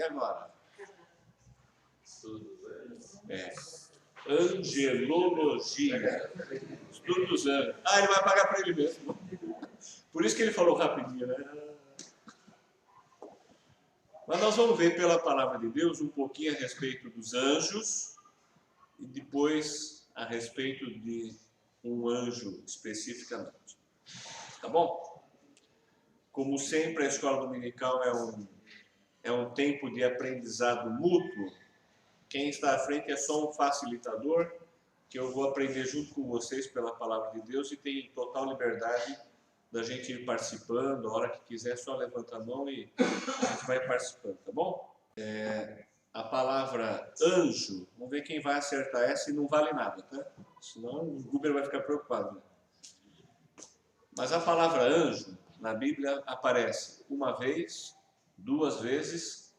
agora? É. Angelologia. Estudo dos anjos. Ele vai pagar para ele mesmo. Por isso que ele falou rapidinho, né? Mas nós vamos ver pela palavra de Deus um pouquinho a respeito dos anjos e depois a respeito de um anjo especificamente. Tá bom? Como sempre, a escola dominical é um tempo de aprendizado mútuo. Quem está à frente é só um facilitador, que eu vou aprender junto com vocês pela palavra de Deus e tem total liberdade da gente ir participando. A hora que quiser, só levanta a mão e a gente vai participando, tá bom? A palavra anjo, vamos ver quem vai acertar essa e não vale nada, tá? Senão o Google vai ficar preocupado, né? Mas a palavra anjo, na Bíblia, aparece uma vez, 2 vezes,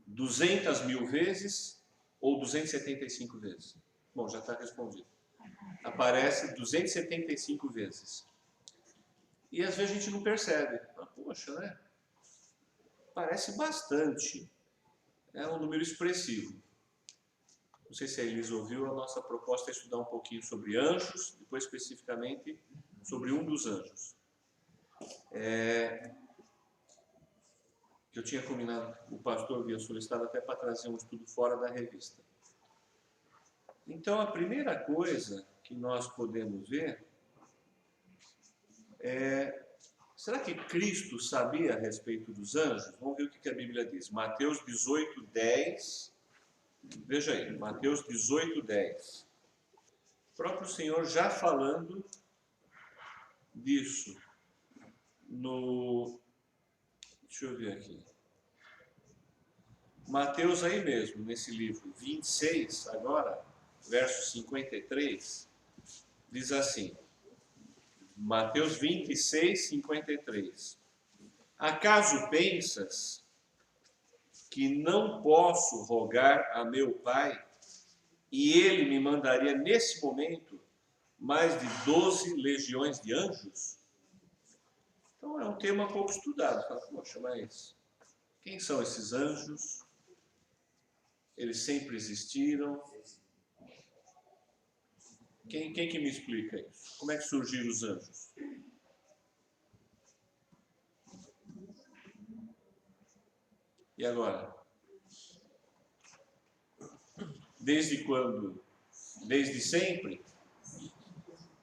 200.000 vezes ou 275 vezes. Bom, já está respondido. Aparece 275 vezes. E às vezes a gente não percebe. Poxa, né? Parece bastante. É um número expressivo. Não sei se a Elisa ouviu, a nossa proposta é estudar um pouquinho sobre anjos, depois especificamente sobre um dos anjos. Eu tinha combinado, o pastor havia solicitado até para trazer um estudo fora da revista. Então, a primeira coisa que nós podemos ver será que Cristo sabia a respeito dos anjos? Vamos ver o que a Bíblia diz. Mateus 18:10. Veja aí, Mateus 18:10. O próprio Senhor já falando disso deixa eu ver aqui. Mateus aí mesmo, nesse livro 26, agora, verso 53, diz assim, Mateus 26, 53. Acaso pensas que não posso rogar a meu Pai e ele me mandaria nesse momento mais de 12 legiões de anjos? Então é um tema pouco estudado. Fala, poxa, mas quem são esses anjos? Eles sempre existiram? Quem que me explica isso? Como é que surgiram os anjos? E agora? Desde quando? Desde sempre?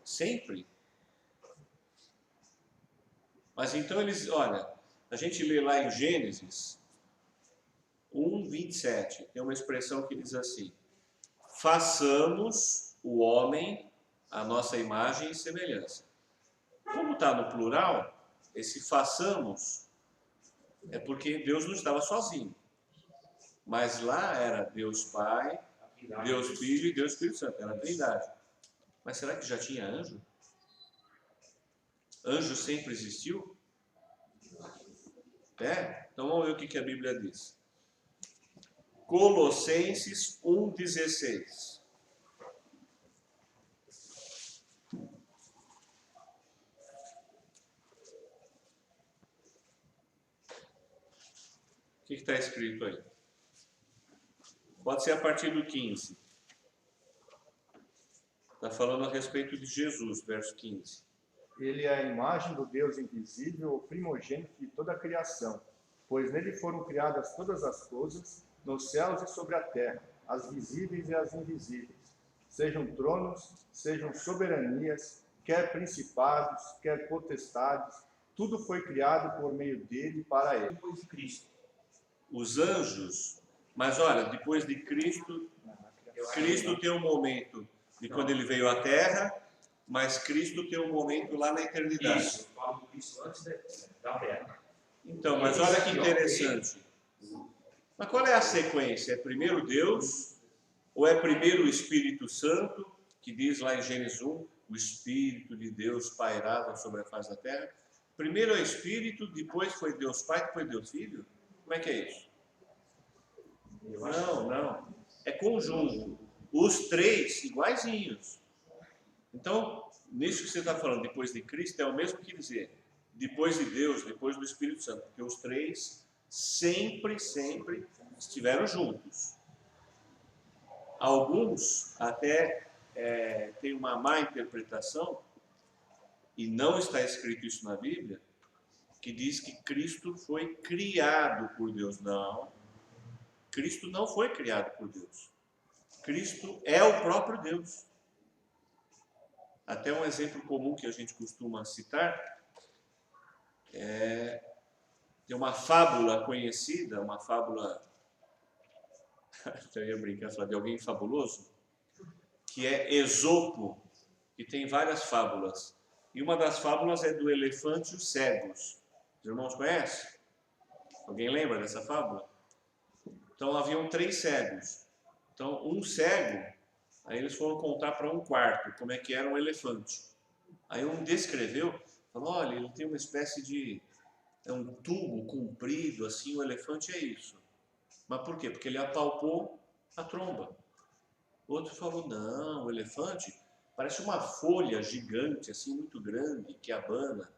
Sempre? Mas então eles, olha, a gente lê lá em Gênesis 1:27, tem uma expressão que diz assim, façamos o homem a nossa imagem e semelhança. Como está no plural, esse façamos é porque Deus não estava sozinho. Mas lá era Deus Pai, Deus Filho e Deus Espírito Santo, era a Trindade. Mas será que já tinha anjo? Anjo sempre existiu? Então vamos ver o que a Bíblia diz. Colossenses 1:16. O que está escrito aí? Pode ser a partir do 15. Está falando a respeito de Jesus, verso 15. Ele é a imagem do Deus invisível, o primogênito de toda a criação, pois nele foram criadas todas as coisas, nos céus e sobre a terra, as visíveis e as invisíveis, sejam tronos, sejam soberanias, quer principados, quer potestades, tudo foi criado por meio dele para ele. Depois de Cristo. Os anjos, mas olha, depois de Cristo, Cristo tem um momento de quando ele veio à Terra, mas Cristo tem um momento lá na eternidade. Isso, eu falo isso antes da Terra. Então, mas olha que interessante. Mas qual é a sequência? É primeiro Deus, ou é primeiro o Espírito Santo, que diz lá em Gênesis 1, o Espírito de Deus pairava sobre a face da terra? Primeiro é o Espírito, depois foi Deus Pai, depois Deus Filho? Como é que é isso? Não. É conjunto. Os três iguaizinhos. Então, nisso que você está falando, depois de Cristo, é o mesmo que dizer depois de Deus, depois do Espírito Santo, porque os três sempre estiveram juntos. Alguns até têm uma má interpretação, e não está escrito isso na Bíblia, que diz que Cristo foi criado por Deus. Não, Cristo não foi criado por Deus. Cristo é o próprio Deus. Até um exemplo comum que a gente costuma citar tem uma fábula conhecida, uma fábula, eu ia brincar, falar de alguém fabuloso, que é Esopo, que tem várias fábulas. E uma das fábulas é do elefante e os cegos. Os irmãos conhecem? Alguém lembra dessa fábula? Então haviam 3 cegos. Então um cego, aí eles foram contar para um quarto como é que era um elefante. Aí um descreveu, falou, olha, ele tem uma espécie de um tubo comprido, assim, o elefante é isso. Mas por quê? Porque ele apalpou a tromba. O outro falou, não, o elefante parece uma folha gigante, assim, muito grande, que abana.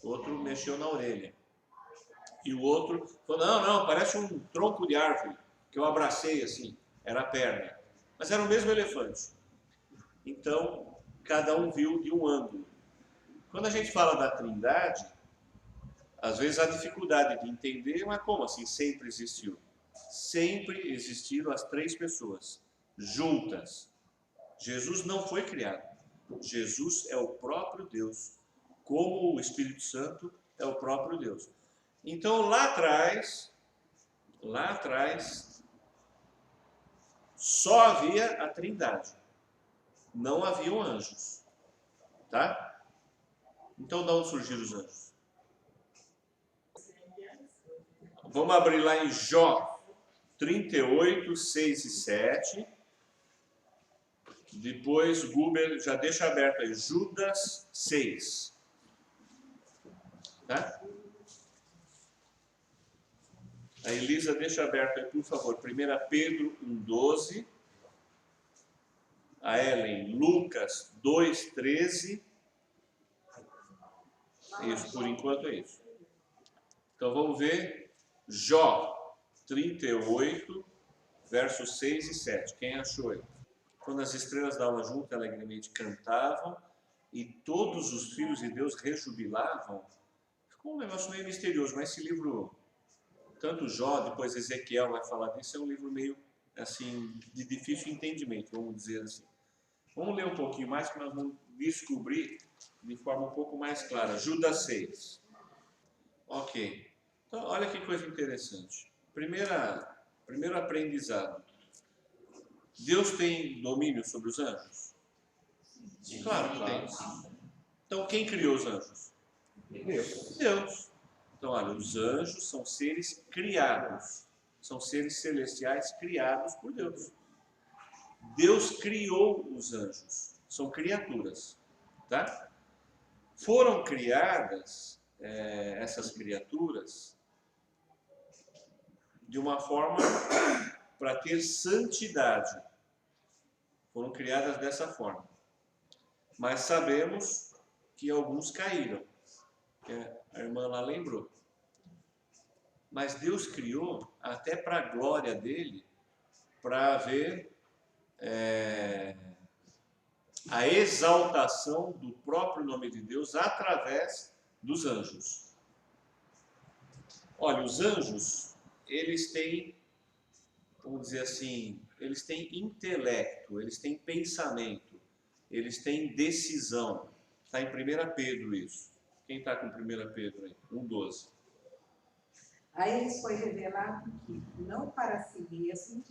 O outro mexeu na orelha. E o outro falou, não, parece um tronco de árvore, que eu abracei, assim, era a perna. Mas era o mesmo elefante. Então, cada um viu de um ângulo. Quando a gente fala da Trindade, às vezes há dificuldade de entender, mas como assim sempre existiu? Sempre existiram as 3 pessoas, juntas. Jesus não foi criado. Jesus é o próprio Deus, como o Espírito Santo é o próprio Deus. Então lá atrás, só havia a Trindade. Não haviam anjos. Tá? Então de onde surgiram os anjos? Vamos abrir lá em Jó 38, 6 e 7. Depois, Google já deixa aberto aí, Judas 6. Tá? A Elisa deixa aberto aí, por favor, 1 Pedro 1,12. A Ellen, Lucas 2,13. Isso, por enquanto é isso. Então vamos ver Jó 38, versos 6 e 7. Quem achou aí? Quando as estrelas davam junto, alegremente cantavam, e todos os filhos de Deus rejubilavam. Ficou um negócio meio misterioso, mas esse livro, tanto Jó, depois Ezequiel vai falar disso, é um livro meio, assim, de difícil entendimento, vamos dizer assim. Vamos ler um pouquinho mais, que nós vamos descobrir de forma um pouco mais clara. Judas 6. Ok. Então, olha que coisa interessante. Primeiro aprendizado. Deus tem domínio sobre os anjos? Claro que tem. Então, quem criou os anjos? Deus. Então, olha, os anjos são seres criados. São seres celestiais criados por Deus. Deus criou os anjos. São criaturas. Tá? Foram criadas essas criaturas de uma forma para ter santidade. Foram criadas dessa forma. Mas sabemos que alguns caíram. A irmã lá lembrou. Mas Deus criou até para a glória dele, para haver a exaltação do próprio nome de Deus através dos anjos. Olha, os anjos, eles têm, vamos dizer assim, eles têm intelecto, eles têm pensamento, eles têm decisão. Está em 1 Pedro isso. Quem está com 1 Pedro aí? 1,12. A eles foi revelado que, não para si mesmos,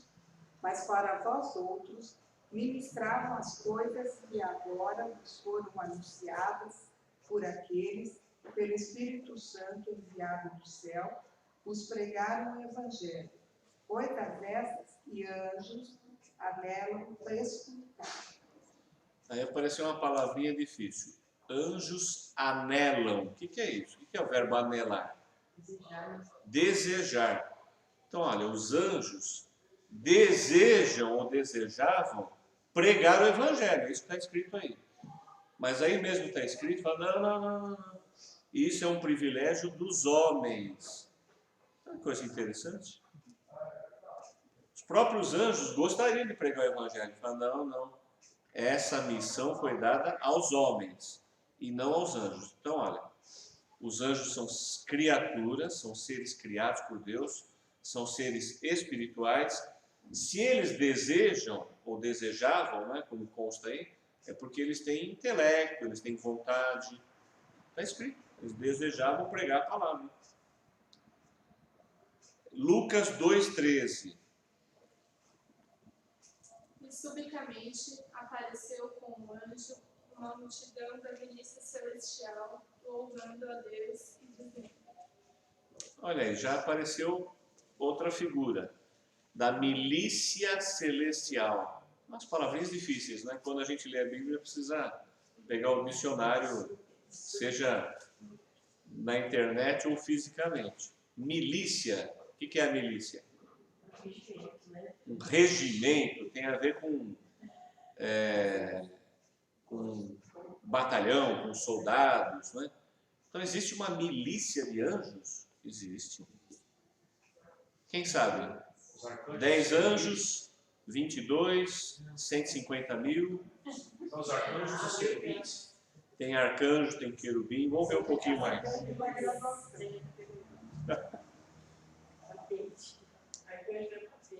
mas para vós outros, ministravam as coisas que agora vos foram anunciadas por aqueles, pelo Espírito Santo enviado do céu, os pregaram o Evangelho, coisas essas que anjos anelam escutar. Aí apareceu uma palavrinha difícil. Anjos anelam. O que é isso? O que é o verbo anelar? Desejar. Então, olha, os anjos desejam ou desejavam pregar o Evangelho. Isso está escrito aí. Mas aí mesmo está escrito, fala, não. Isso é um privilégio dos homens. Uma coisa interessante. Os próprios anjos gostariam de pregar o evangelho. Falam, não. Essa missão foi dada aos homens e não aos anjos. Então, olha, os anjos são criaturas, são seres criados por Deus, são seres espirituais. Se eles desejam, ou desejavam, né, como consta aí, é porque eles têm intelecto, eles têm vontade. Está escrito, eles desejavam pregar a palavra. Lucas 2,13. E subitamente apareceu com um anjo uma multidão da milícia celestial, louvando a Deus e dizendo. Olha aí, já apareceu outra figura, da milícia celestial. Umas palavrinhas difíceis, né? Quando a gente lê a Bíblia, precisa pegar o dicionário, seja na internet ou fisicamente. Milícia, o que é a milícia? Um regimento, tem a ver com batalhão, com soldados, né? Então existe uma milícia de anjos? Existe. Quem sabe? 10 anjos, 22, 150 mil. São os arcanjos e os querubins. Tem arcanjo, tem querubim. Vamos ver um pouquinho mais.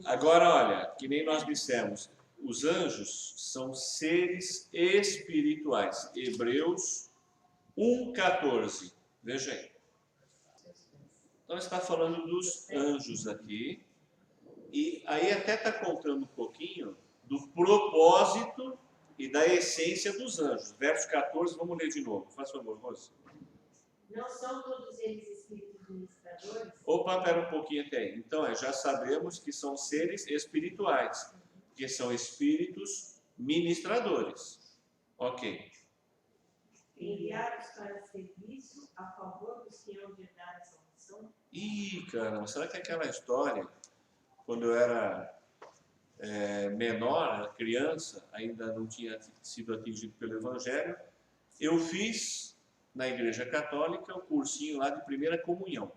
Agora, olha, que nem nós dissemos, os anjos são seres espirituais. Hebreus 1,14. Veja aí. Então, está falando dos anjos aqui. E aí até está contando um pouquinho do propósito e da essência dos anjos. Verso 14, vamos ler de novo. Faz favor, Rose. Não são todos eles espíritos ministradores? Opa, pera um pouquinho até aí. Então, já sabemos que são seres espirituais, que são espíritos ministradores. Ok. Enviados para serviço a favor dos que hão de dar essa missão? Ih, caramba, será que é aquela história, quando eu era menor, criança, ainda não tinha sido atingido pelo Evangelho, eu fiz na Igreja Católica o cursinho lá de primeira comunhão.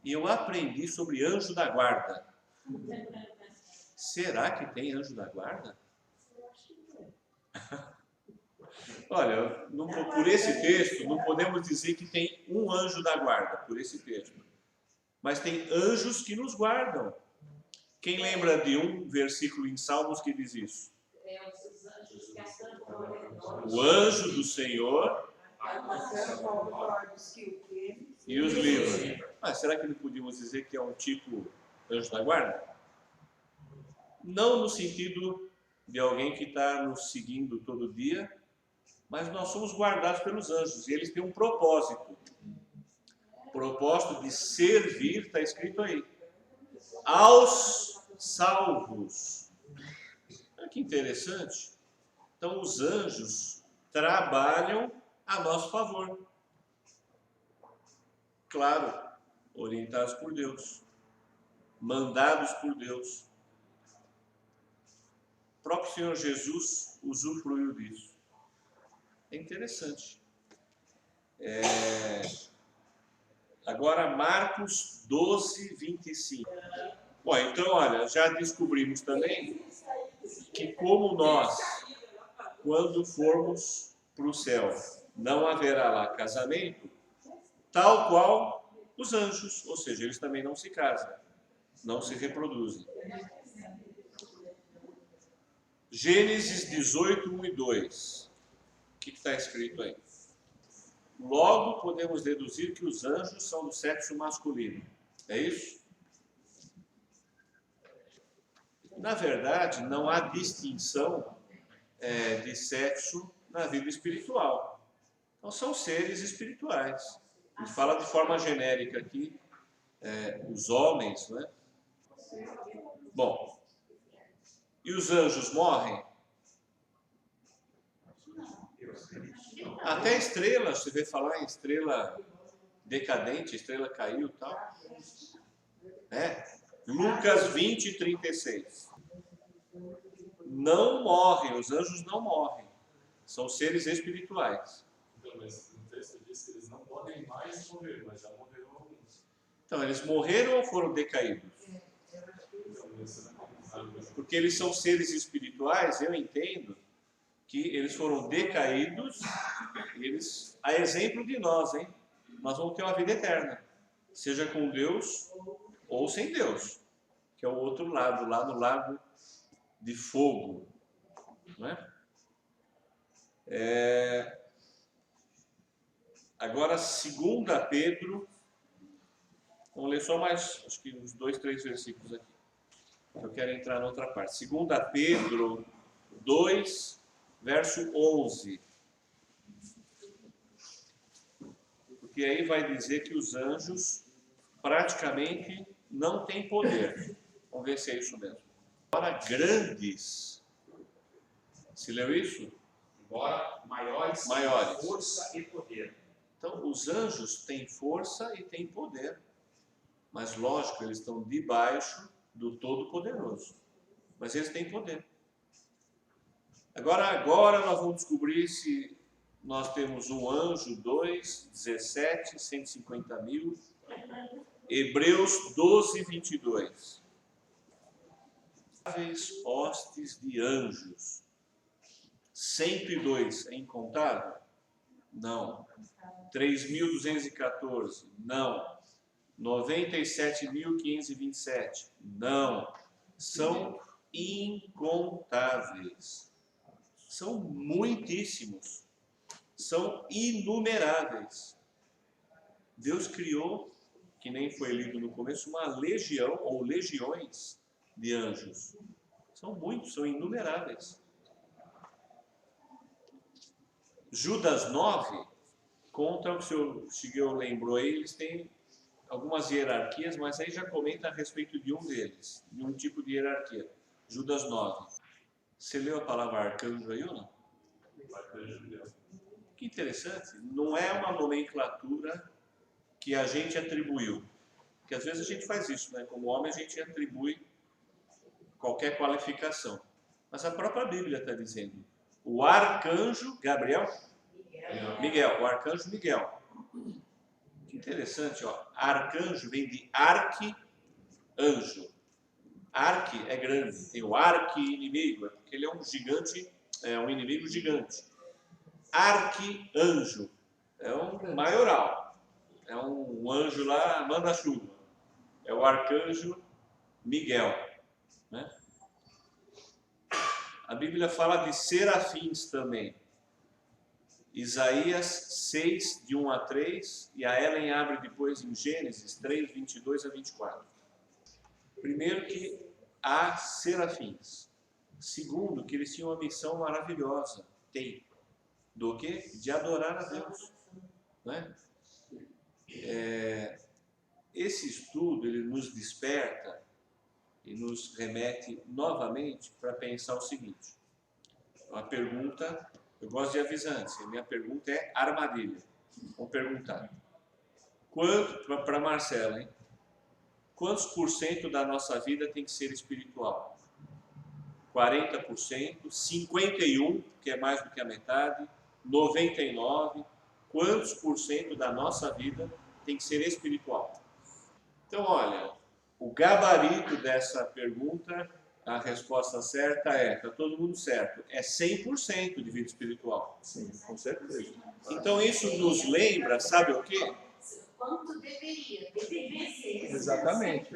E eu aprendi sobre anjo da guarda. Será que tem anjo da guarda? Olha, por esse texto, não podemos dizer que tem um anjo da guarda, por esse texto. Mas tem anjos que nos guardam. Quem lembra de um versículo em Salmos que diz isso? Os anjos que acampam ao redor. O anjo do Senhor e os livra. Mas será que não podíamos dizer que é um tipo anjo da guarda? Não no sentido de alguém que está nos seguindo todo dia, mas nós somos guardados pelos anjos e eles têm um propósito. Propósito de servir, está escrito aí, aos salvos. Olha que interessante. Então os anjos trabalham a nosso favor. Claro, orientados por Deus, mandados por Deus. O próprio Senhor Jesus usufruiu disso. É interessante. Agora, Marcos 12, 25. Bom, então, olha, já descobrimos também que como nós, quando formos para o céu, não haverá lá casamento, tal qual os anjos, ou seja, eles também não se casam, não se reproduzem. Gênesis 18, 1 e 2. O que está escrito aí? Logo podemos deduzir que os anjos são do sexo masculino. É isso? Na verdade, não há distinção de sexo na vida espiritual. Então, são seres espirituais. A gente fala de forma genérica aqui, os homens, né? Bom, e os anjos morrem? Até estrelas, você vê falar em estrela decadente, estrela caiu e tal. Lucas 20, 36. Não morrem, os anjos não morrem. São seres espirituais. Então, mas no texto diz que eles não podem mais morrer, mas já morreram alguns. Então, eles morreram ou foram decaídos? Porque eles são seres espirituais, eu entendo que eles foram decaídos, eles, a exemplo de nós, hein? Nós vamos ter uma vida eterna, seja com Deus ou sem Deus, que é o outro lado, lá no lago de fogo, não é? Agora, 2 Pedro, vamos ler só mais, acho que uns 2, 3 versículos aqui. Eu quero entrar na outra parte. 2 Pedro 2, verso 11. Porque aí vai dizer que os anjos praticamente não têm poder. Vamos ver se é isso mesmo. Embora grandes. Se leu isso? Embora maiores, Maiores. força e poder. Então, os anjos têm força e têm poder. Mas, lógico, eles estão debaixo do Todo-Poderoso. Mas eles têm poder. Agora nós vamos descobrir se nós temos um anjo, 2, 17, 150 mil. Hebreus 12, 22. Hostes de anjos. 102 é incontável? Não. 3.214? Não. 97.527? Não. São incontáveis. São muitíssimos. São inumeráveis. Deus criou, que nem foi lido no começo, uma legião ou legiões de anjos. São muitos, são inumeráveis. Judas 9, conta o que o senhor Shigeo lembrou aí, eles têm algumas hierarquias, mas aí já comenta a respeito de um deles, de um tipo de hierarquia. Judas 9. Você leu a palavra arcanjo aí ou não? Que interessante. Não é uma nomenclatura que a gente atribuiu. Porque às vezes a gente faz isso, né? Como homem a gente atribui qualquer qualificação. Mas a própria Bíblia está dizendo. O arcanjo Gabriel? Miguel. O arcanjo Miguel. Que interessante, ó. Arcanjo vem de arque-anjo. Arque é grande. Tem o arque-inimigo, é porque ele é um gigante, é um inimigo gigante. Arque-anjo é um maioral. É um anjo lá, manda-chuva. É o arcanjo Miguel, né? A Bíblia fala de serafins também. Isaías 6, de 1 a 3, e a Ellen abre depois em Gênesis 3, 22 a 24. Primeiro que há serafins. Segundo, que eles tinham uma missão maravilhosa. Tem. Do quê? De adorar a Deus. Né? Esse estudo, ele nos desperta e nos remete novamente para pensar o seguinte. Uma pergunta, eu gosto de avisar antes, a minha pergunta é armadilha. Vamos perguntar. Para Marcela, hein? Quantos por cento da nossa vida tem que ser espiritual? 40%, 51%, que é mais do que a metade, 99%. Quantos por cento da nossa vida tem que ser espiritual? Então, olha, o gabarito dessa pergunta, a resposta certa é, está todo mundo certo, é 100% de vida espiritual. Sim, com certeza. Então, isso nos lembra, sabe o quê? Quanto deveria ser. Exatamente.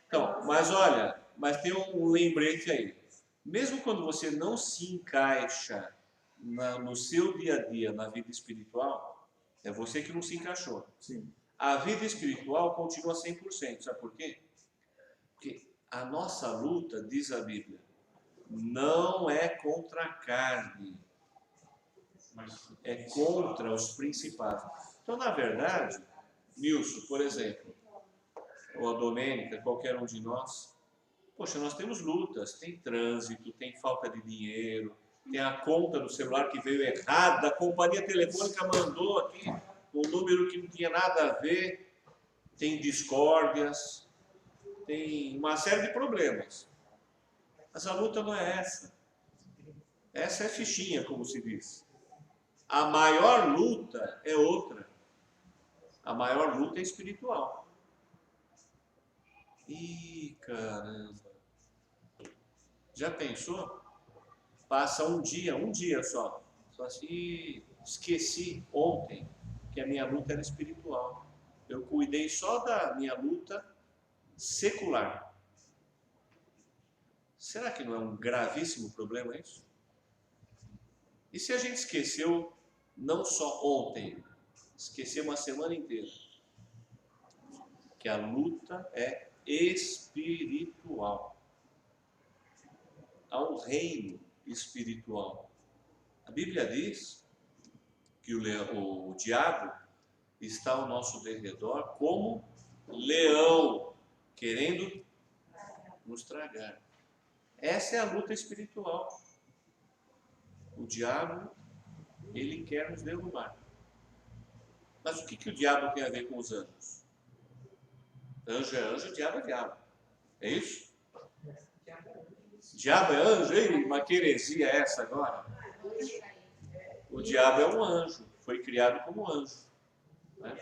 Então, mas olha, mas tem um lembrete aí. Mesmo quando você não se encaixa no seu dia a dia, na vida espiritual, é você que não se encaixou. Sim. A vida espiritual continua 100%. Sabe por quê? Porque a nossa luta, diz a Bíblia, não é contra a carne, é contra os principados. Então, na verdade, Nilson, por exemplo, ou a Domênica, qualquer um de nós, poxa, nós temos lutas, tem trânsito, tem falta de dinheiro, tem a conta do celular que veio errada, a companhia telefônica mandou aqui um número que não tinha nada a ver, tem discórdias, tem uma série de problemas. Mas a luta não é essa. Essa é fichinha, como se diz. A maior luta é outra. A maior luta é espiritual. Ih, caramba. Já pensou? Passa um dia só. Só assim, "Ih, esqueci ontem que a minha luta era espiritual. Eu cuidei só da minha luta secular." Será que não é um gravíssimo problema isso? E se a gente esqueceu não só ontem, esqueceu uma semana inteira? Que a luta é espiritual. Há um reino espiritual. A Bíblia diz que o diabo está ao nosso derredor como leão, querendo nos tragar. Essa é a luta espiritual. O diabo, ele quer nos derrubar. Mas o que o diabo tem a ver com os anjos? Anjo é anjo, diabo é diabo. É isso? Diabo é anjo? Ei, mas que heresia é essa agora? O diabo é um anjo, foi criado como anjo, né?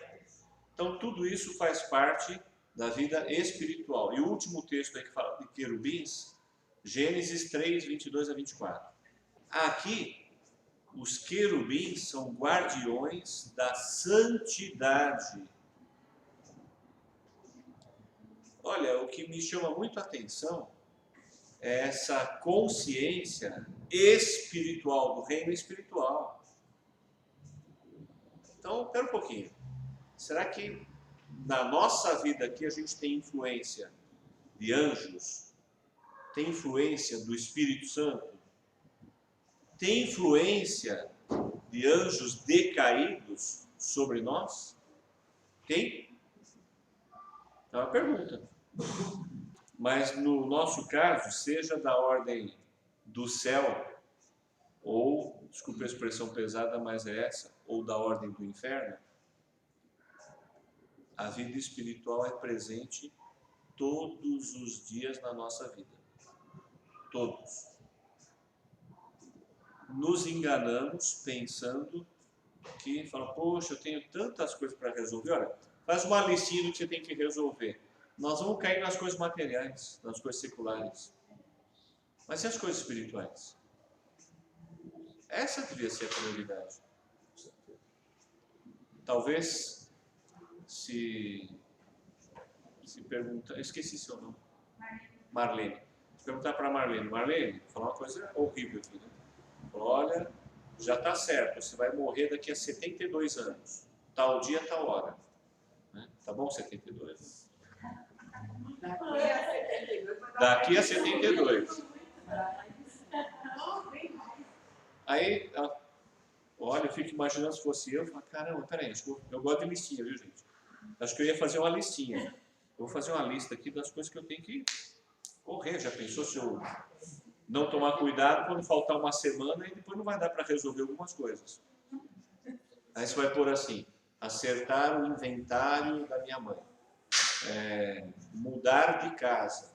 Então tudo isso faz parte da vida espiritual. E o último texto aí que fala de querubins, Gênesis 3, 22 a 24. Aqui, os querubins são guardiões da santidade. Olha, o que me chama muito a atenção é essa consciência espiritual, do reino espiritual. Então, espera um pouquinho. Será que na nossa vida aqui a gente tem influência de anjos? Tem influência do Espírito Santo? Tem influência de anjos decaídos sobre nós? Tem? É uma pergunta. Mas no nosso caso, seja da ordem do céu, ou, desculpe a expressão pesada, mas é essa, ou da ordem do inferno, a vida espiritual é presente todos os dias na nossa vida. Todos. Nos enganamos pensando que, fala, poxa, eu tenho tantas coisas para resolver. Olha, faz uma listinha do que você tem que resolver. Nós vamos cair nas coisas materiais, nas coisas seculares. Mas e as coisas espirituais? Essa devia ser a prioridade. Talvez, se perguntar, eu esqueci seu nome. Marlene. Se perguntar para Marlene, Marlene, vou falar uma coisa horrível aqui, né? Olha, já está certo, você vai morrer daqui a 72 anos. Tal dia, tal hora. Né? Tá bom 72? Daqui a 72. Aí, olha, eu fico imaginando se fosse eu, falo, caramba, peraí, eu gosto de listinha, viu, gente? Acho que eu ia fazer uma listinha. Eu vou fazer uma lista aqui das coisas que eu tenho que correr. Já pensou se eu não tomar cuidado, quando faltar uma semana, e depois não vai dar para resolver algumas coisas. Aí você vai pôr assim, acertar o inventário da minha mãe. Mudar de casa,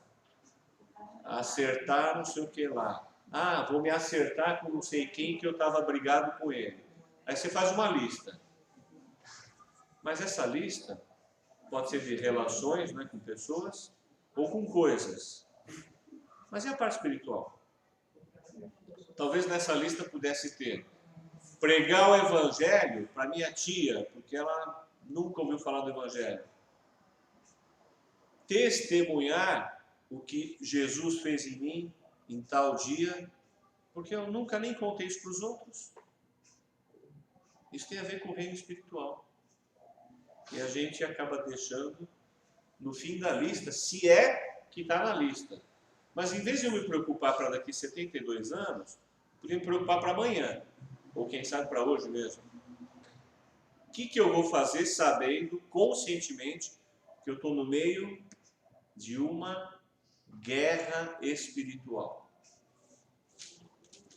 acertar não sei o que lá, vou me acertar com não sei quem que eu estava brigado com ele. Aí você faz uma lista, mas essa lista pode ser de relações, né, com pessoas ou com coisas, mas e a parte espiritual? Talvez nessa lista pudesse ter pregar o evangelho para minha tia, porque ela nunca ouviu falar do evangelho. Testemunhar o que Jesus fez em mim em tal dia, porque eu nunca nem contei isso para os outros. Isso tem a ver com o reino espiritual. E a gente acaba deixando no fim da lista, se é que está na lista. Mas em vez de eu me preocupar para daqui 72 anos, eu podia me preocupar para amanhã, ou quem sabe para hoje mesmo. O que eu vou fazer sabendo conscientemente que eu estou no meio de uma guerra espiritual?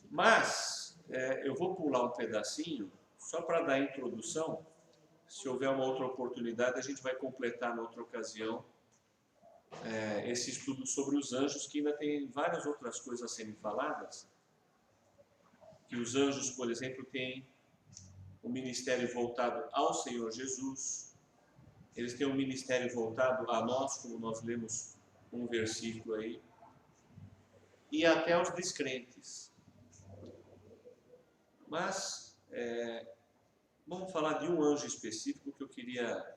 Mas eu vou pular um pedacinho só para dar a introdução. Se houver uma outra oportunidade, a gente vai completar na outra ocasião esse estudo sobre os anjos, que ainda tem várias outras coisas a serem faladas. Que os anjos, por exemplo, têm um ministério voltado ao Senhor Jesus. Eles têm um ministério voltado a nós, como nós lemos um versículo aí, e até aos descrentes. Mas vamos falar de um anjo específico que eu queria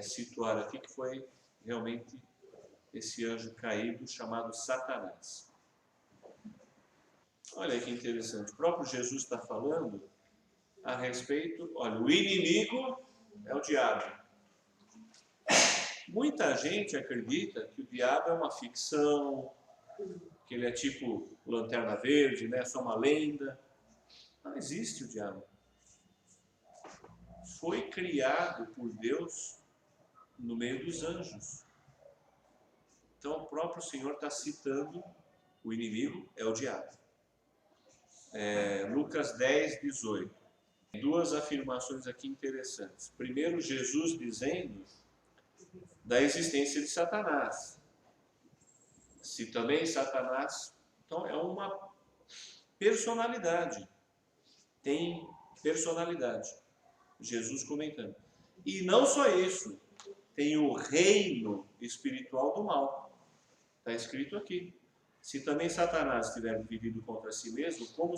situar aqui, que foi realmente esse anjo caído chamado Satanás. Olha que interessante, o próprio Jesus está falando a respeito, olha, o inimigo é o diabo. Muita gente acredita que o diabo é uma ficção, que ele é tipo Lanterna Verde, né? Só uma lenda. Não existe o diabo. Foi criado por Deus no meio dos anjos. Então o próprio Senhor está citando o inimigo é o diabo. Lucas 10, 18. Duas afirmações aqui interessantes. Primeiro, Jesus dizendo da existência de Satanás. Se também Satanás, então é uma personalidade. Tem personalidade. Jesus comentando. E não só isso, tem o reino espiritual do mal. Está escrito aqui. Se também Satanás tiver vivido contra si mesmo, como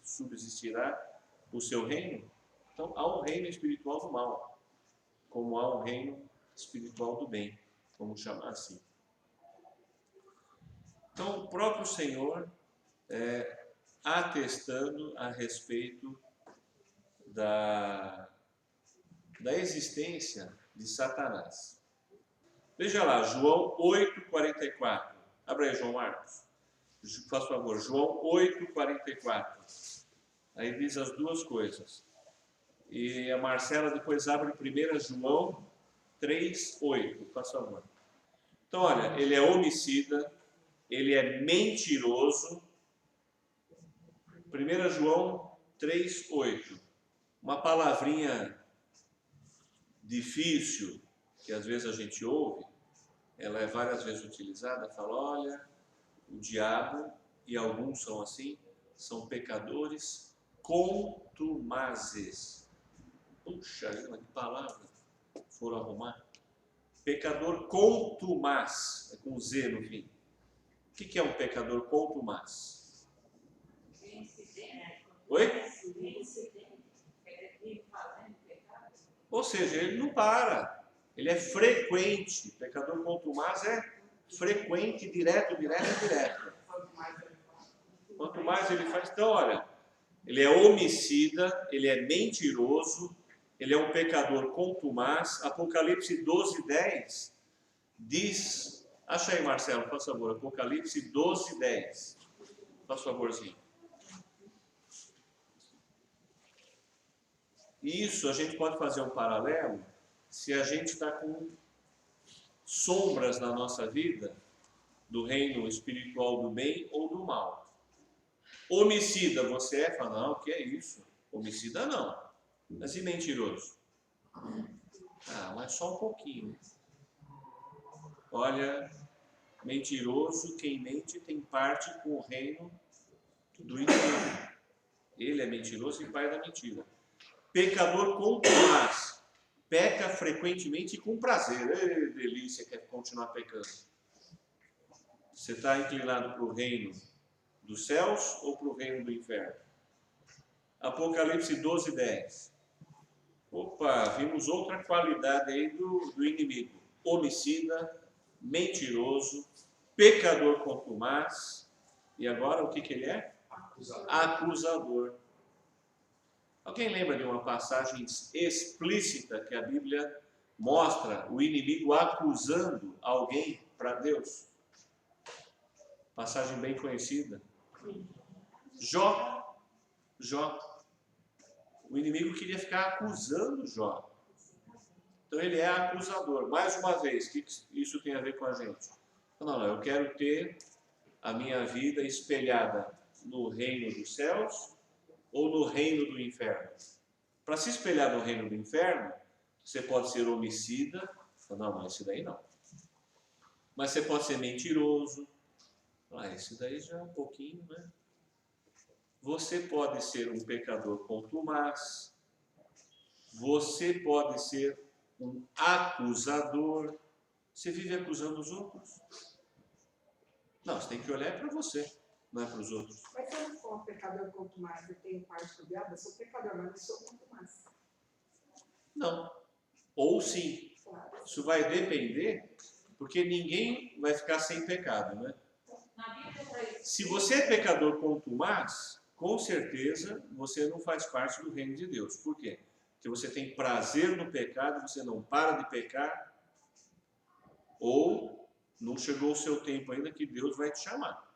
subsistirá o seu reino? Então há um reino espiritual do mal, como há um reino espiritual do bem, vamos chamar assim. Então o próprio Senhor atestando a respeito da existência de Satanás. Veja lá, João 8,44. Abra aí, João Marcos. Faz favor, João 8,44. Aí diz as duas coisas. E a Marcela depois abre 1 João 3,8. Faz favor. Então, olha, ele é homicida, ele é mentiroso. 1 João 3,8. Uma palavrinha difícil, que às vezes a gente ouve, ela é várias vezes utilizada, fala, olha, o diabo, e alguns são assim, são pecadores contumazes. Puxa, que palavra foram arrumar? Pecador contumaz, é com Z no fim. O que é um pecador contumaz? Oi? Ou seja, ele não para, ele é frequente. Pecador contumaz é frequente, direto. Quanto mais ele faz, então olha, ele é homicida, ele é mentiroso, ele é um pecador contumaz. Apocalipse 12, 10 diz, acha aí Marcelo, faz favor, Apocalipse 12, 10, faz favorzinho. Isso a gente pode fazer um paralelo se a gente está com sombras na nossa vida do reino espiritual do bem ou do mal. Homicida você é? Fala, não, o que é isso? Homicida não. Mas e mentiroso? Ah, mas só um pouquinho. Olha, mentiroso, quem mente tem parte com o reino do inferno. Ele é mentiroso e pai da mentira. Pecador contumaz, peca frequentemente e com prazer. Ei, delícia, quer continuar pecando. Você está inclinado para o reino dos céus ou para o reino do inferno? Apocalipse 12, 10. Opa, vimos outra qualidade aí do inimigo. Homicida, mentiroso, pecador contumaz. E agora o que ele é? Acusador. Alguém lembra de uma passagem explícita que a Bíblia mostra o inimigo acusando alguém para Deus? Passagem bem conhecida. Jó. O inimigo queria ficar acusando Jó. Então ele é acusador. Mais uma vez, o que isso tem a ver com a gente? Não, eu quero ter a minha vida espelhada no reino dos céus ou no reino do inferno. Para se espelhar no reino do inferno, você pode ser homicida. Não, esse daí não. Mas você pode ser mentiroso. Esse daí já é um pouquinho, né? Você pode ser um pecador contumaz. Você pode ser um acusador. Você vive acusando os outros? Não, você tem que olhar para você, não é para os outros. Mas se eu não for pecador quanto mais, eu tenho parte do diabo, eu sou pecador, mas não sou quanto mais. Não. Ou sim. Claro. Isso vai depender, porque ninguém vai ficar sem pecado, né? Na Bíblia para isso. Se você é pecador contumaz, com certeza você não faz parte do reino de Deus. Por quê? Porque você tem prazer no pecado, você não para de pecar, ou não chegou o seu tempo ainda que Deus vai te chamar.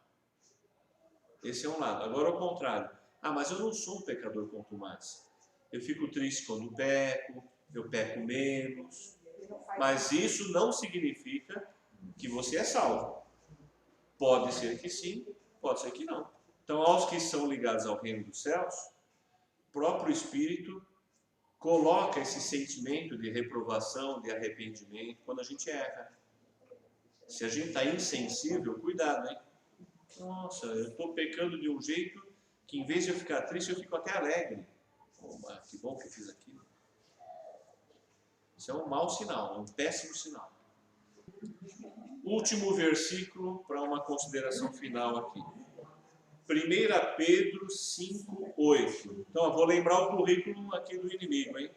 Esse é um lado. Agora, ao contrário. Ah, mas eu não sou um pecador contumaz. Eu fico triste quando peco, eu peco menos. Mas isso não significa que você é salvo. Pode ser que sim, pode ser que não. Então, aos que são ligados ao reino dos céus, o próprio Espírito coloca esse sentimento de reprovação, de arrependimento, quando a gente erra. Se a gente está insensível, cuidado, hein? Nossa, eu estou pecando de um jeito que, em vez de eu ficar triste, eu fico até alegre. Oba, que bom que eu fiz aquilo. Isso é um mau sinal, é um péssimo sinal. Último versículo para uma consideração final aqui. 1 Pedro 5:8. Então, eu vou lembrar o currículo aqui do inimigo, hein?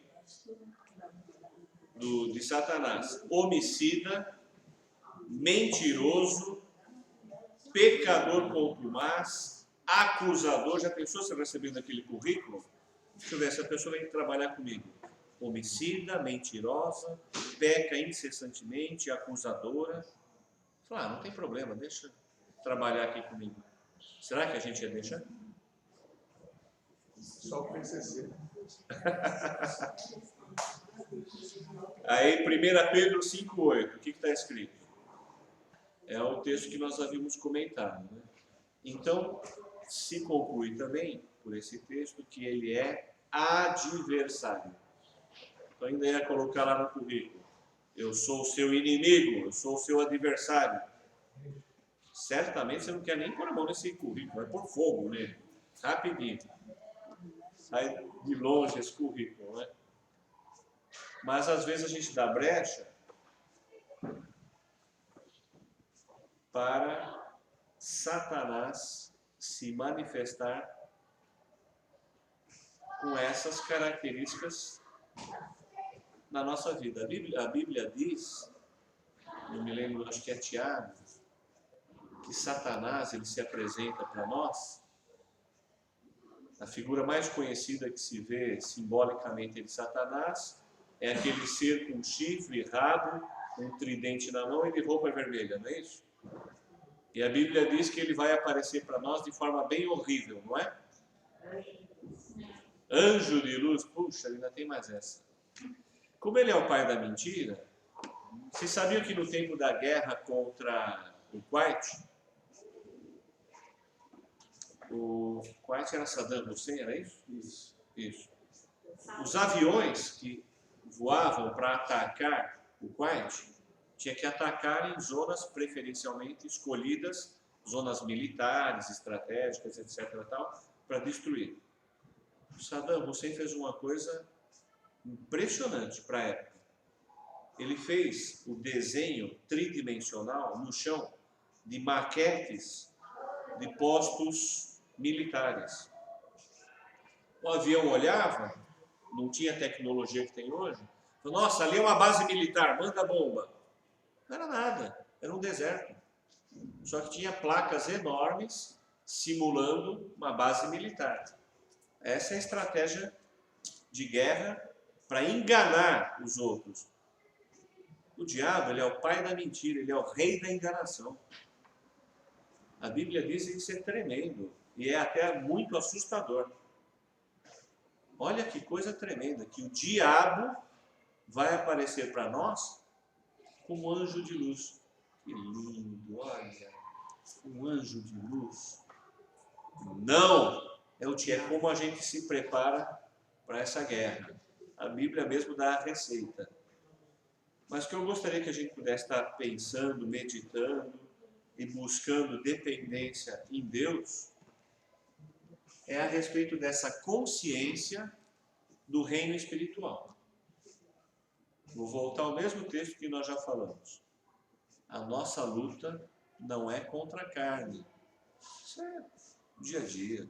De Satanás. Homicida, mentiroso, pecador contumaz, acusador. Já pensou você recebendo aquele currículo? Deixa eu ver, essa pessoa vem trabalhar comigo. Homicida, mentirosa, peca incessantemente, acusadora. Ah, não tem problema, deixa trabalhar aqui comigo. Será que a gente ia deixar? Só o PCC. Aí, 1 Pedro 5:8, o que está escrito? É o texto que nós havíamos comentado, né? Então, se conclui também, por esse texto, que ele é adversário. Então, ainda ia colocar lá no currículo: eu sou o seu inimigo, eu sou o seu adversário. Certamente você não quer nem pôr a mão nesse currículo, vai pôr fogo nele, rapidinho. Sai de longe esse currículo, né? Mas às vezes a gente dá brecha para Satanás se manifestar com essas características na nossa vida. A Bíblia diz, não me lembro, acho que é Tiago, que Satanás ele se apresenta para nós. A figura mais conhecida que se vê simbolicamente de Satanás é aquele ser com chifre, rabo, um tridente na mão e de roupa vermelha, não é isso? E a Bíblia diz que ele vai aparecer para nós de forma bem horrível, não é? Anjo de luz, puxa, ainda tem mais essa. Como ele é o pai da mentira, vocês sabiam que no tempo da guerra contra o Kuwait, o Kuwait era Saddam Hussein, era isso? Isso. Os aviões que voavam para atacar o Kuwait tinha que atacar em zonas preferencialmente escolhidas, zonas militares, estratégicas, etc. para destruir. O Saddam Hussein fez uma coisa impressionante para a época. Ele fez o desenho tridimensional no chão de maquetes de postos militares. O avião olhava, não tinha a tecnologia que tem hoje, falou: nossa, ali é uma base militar, manda bomba. Não era nada, era um deserto. Só que tinha placas enormes simulando uma base militar. Essa é a estratégia de guerra para enganar os outros. O diabo, ele é o pai da mentira, ele é o rei da enganação. A Bíblia diz que isso é tremendo e é até muito assustador. Olha que coisa tremenda, que o diabo vai aparecer para nós como anjo de luz. Que lindo, olha, um anjo de luz. Não, é como a gente se prepara para essa guerra. A Bíblia mesmo dá a receita. Mas o que eu gostaria que a gente pudesse estar pensando, meditando e buscando dependência em Deus é a respeito dessa consciência do reino espiritual. Vou voltar ao mesmo texto que nós já falamos. a nossa luta não é contra a carne. Isso é dia a dia.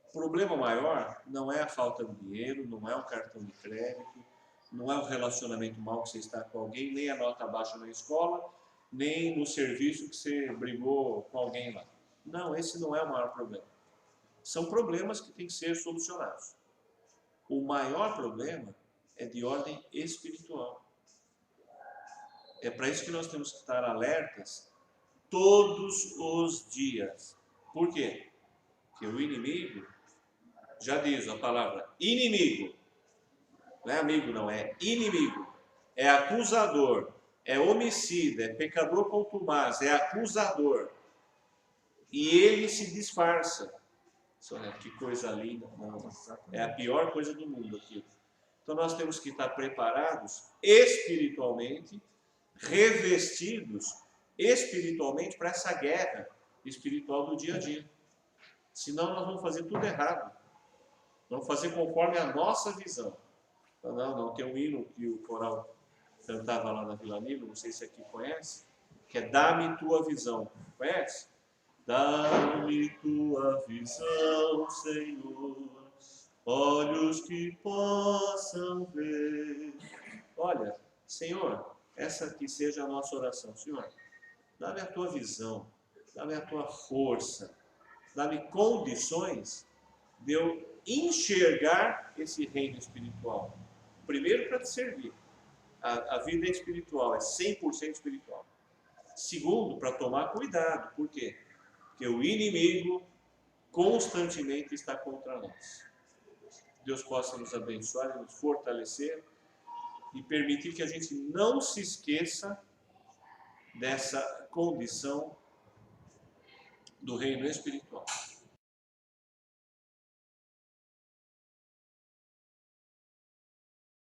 O problema maior não é a falta de dinheiro, não é o cartão de crédito, não é o relacionamento mal que você está com alguém, nem a nota baixa na escola, nem no serviço que você brigou com alguém lá. Não, esse não é o maior problema. São problemas que têm que ser solucionados. O maior problema é de ordem espiritual. É para isso que nós temos que estar alertas todos os dias. Por quê? Porque o inimigo, já diz a palavra inimigo, não é amigo, não, é inimigo, é acusador, é homicida, é pecador contumaz, é acusador. E ele se disfarça. Olha, que coisa linda. Não, é a pior coisa do mundo aquilo. Então nós temos que estar preparados espiritualmente, revestidos espiritualmente para essa guerra espiritual do dia a dia. Senão nós vamos fazer tudo errado. Vamos fazer conforme a nossa visão. Não, tem um hino que o coral cantava lá na Vila Nilo, não sei se aqui conhece, que é Dá-me tua visão. Conhece? Dá-me tua visão, Senhor, olhos que possam ver. Olha, Senhor, essa aqui seja a nossa oração. Senhor, dá-me a tua visão, dá-me a tua força, dá-me condições de eu enxergar esse reino espiritual. Primeiro, para te servir. A vida é espiritual, é 100% espiritual. Segundo, para tomar cuidado. Por quê? Porque o inimigo constantemente está contra nós. Deus possa nos abençoar e nos fortalecer e permitir que a gente não se esqueça dessa condição do reino espiritual.